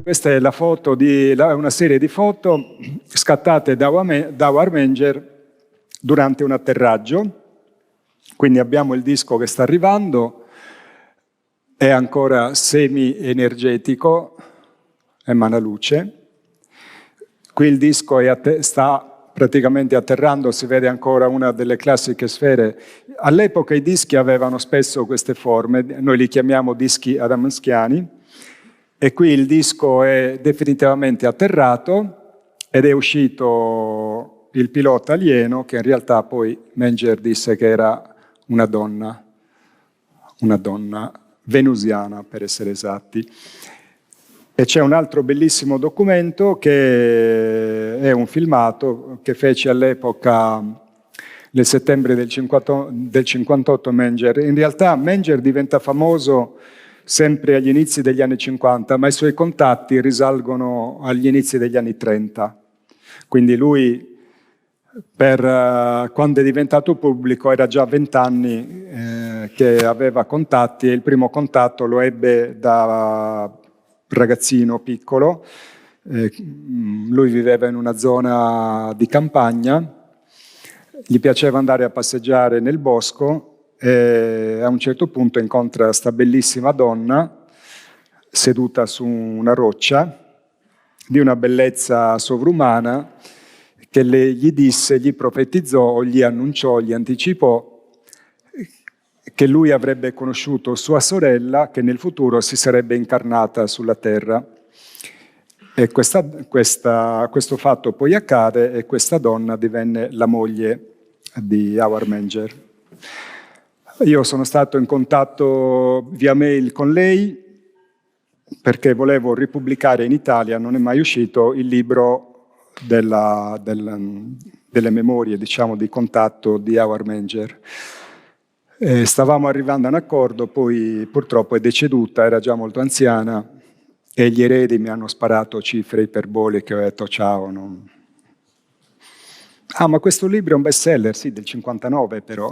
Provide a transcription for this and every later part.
Questa è la foto una serie di foto scattate da Howard Menger durante un atterraggio. Quindi abbiamo il disco che sta arrivando, è ancora semi-energetico, emana luce. Qui il disco sta praticamente atterrando, si vede ancora una delle classiche sfere. All'epoca i dischi avevano spesso queste forme, noi li chiamiamo dischi adamskiani, e qui il disco è definitivamente atterrato ed è uscito il pilota alieno, che in realtà poi Menger disse che era una donna venusiana per essere esatti. E c'è un altro bellissimo documento che è un filmato che fece all'epoca, nel settembre del 58 Menger. In realtà Menger diventa famoso sempre agli inizi degli anni 50, ma i suoi contatti risalgono agli inizi degli anni 30. Quindi lui, quando è diventato pubblico, era già 20 anni che aveva contatti, e il primo contatto lo ebbe da ragazzino piccolo. Lui viveva in una zona di campagna, gli piaceva andare a passeggiare nel bosco e a un certo punto incontra questa bellissima donna seduta su una roccia di una bellezza sovrumana, che gli profetizzò o gli annunciò, gli anticipò che lui avrebbe conosciuto sua sorella, che nel futuro si sarebbe incarnata sulla terra. E questo fatto poi accade e questa donna divenne la moglie di Howard Menger. Io sono stato in contatto via mail con lei perché volevo ripubblicare in Italia, non è mai uscito, il libro delle memorie, diciamo, di contatto di Howard Menger. Stavamo arrivando a un accordo, poi purtroppo è deceduta, era già molto anziana, e gli eredi mi hanno sparato cifre iperboliche, ho detto ciao. Non... Ah, ma questo libro è un bestseller, sì, del 59 però,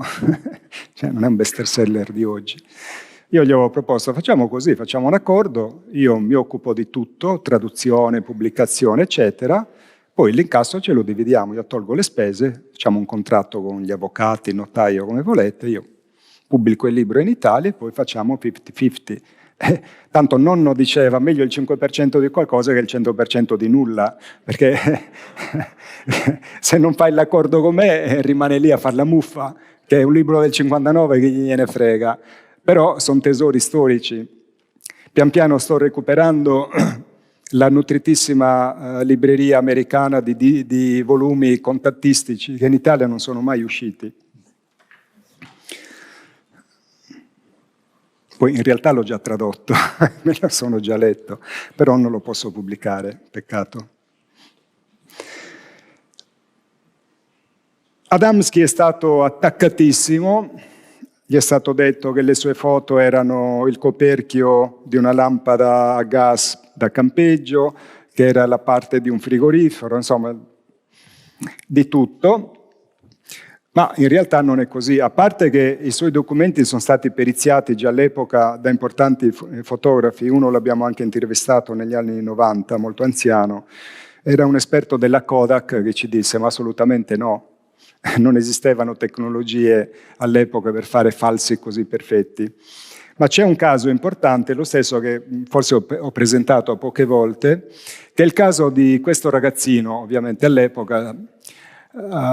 cioè, non è un bestseller di oggi. Io gli avevo proposto, facciamo così, facciamo un accordo, io mi occupo di tutto, traduzione, pubblicazione, eccetera, poi l'incasso ce lo dividiamo, io tolgo le spese, facciamo un contratto con gli avvocati, il notaio, come volete, io pubblico il libro in Italia e poi facciamo 50-50. Tanto nonno diceva meglio il 5% di qualcosa che il 100% di nulla, perché se non fai l'accordo con me rimane lì a far la muffa, che è un libro del 59 che gliene frega. Però sono tesori storici. Pian piano sto recuperando la nutritissima libreria americana di volumi contattistici che in Italia non sono mai usciti. Poi in realtà l'ho già tradotto, me lo sono già letto, però non lo posso pubblicare, peccato. Adamski è stato attaccatissimo, gli è stato detto che le sue foto erano il coperchio di una lampada a gas da campeggio, che era la parte di un frigorifero, insomma, di tutto. Ma in realtà non è così, a parte che i suoi documenti sono stati periziati già all'epoca da importanti fotografi, uno l'abbiamo anche intervistato negli anni 90, molto anziano, era un esperto della Kodak che ci disse ma assolutamente no, non esistevano tecnologie all'epoca per fare falsi così perfetti. Ma c'è un caso importante, lo stesso che forse ho presentato poche volte, che è il caso di questo ragazzino, ovviamente all'epoca,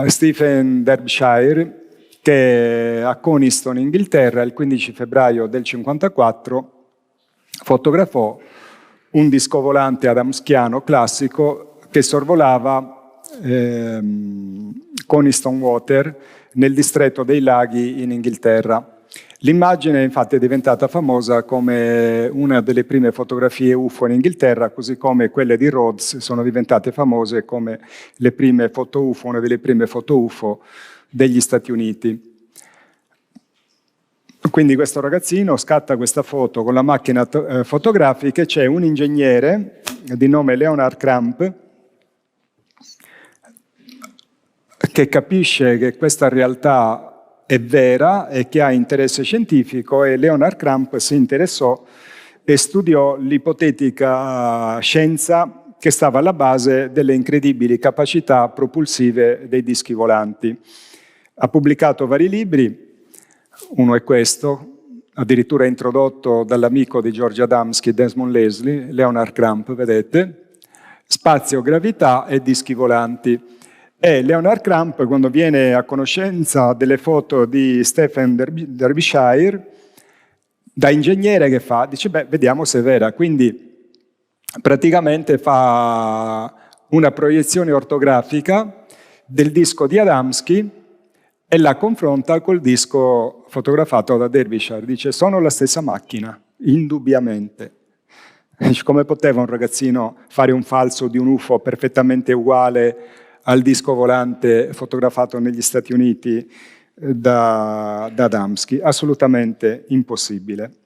Stephen Derbyshire, che a Coniston, Inghilterra, il 15 febbraio del 1954 fotografò un disco volante adamskiano classico che sorvolava Coniston Water nel distretto dei laghi in Inghilterra. L'immagine infatti è diventata famosa come una delle prime fotografie UFO in Inghilterra, così come quelle di Rhodes sono diventate famose come le prime foto UFO, una delle prime foto UFO degli Stati Uniti. Quindi questo ragazzino scatta questa foto con la macchina fotografica e c'è un ingegnere di nome Leonard Crump che capisce che questa realtà è vera e che ha interesse scientifico, e Leonard Crump si interessò e studiò l'ipotetica scienza che stava alla base delle incredibili capacità propulsive dei dischi volanti. Ha pubblicato vari libri, uno è questo, addirittura introdotto dall'amico di George Adamski, Desmond Leslie, Leonard Crump, vedete, Spazio, gravità e dischi volanti. E Leonard Crump, quando viene a conoscenza delle foto di Stephen Derbyshire, da ingegnere che fa? Dice, beh, vediamo se è vera. Quindi praticamente fa una proiezione ortografica del disco di Adamski e la confronta col disco fotografato da Derbyshire. Dice, sono la stessa macchina, indubbiamente. Come poteva un ragazzino fare un falso di un UFO perfettamente uguale al disco volante fotografato negli Stati Uniti da Adamski? Assolutamente impossibile.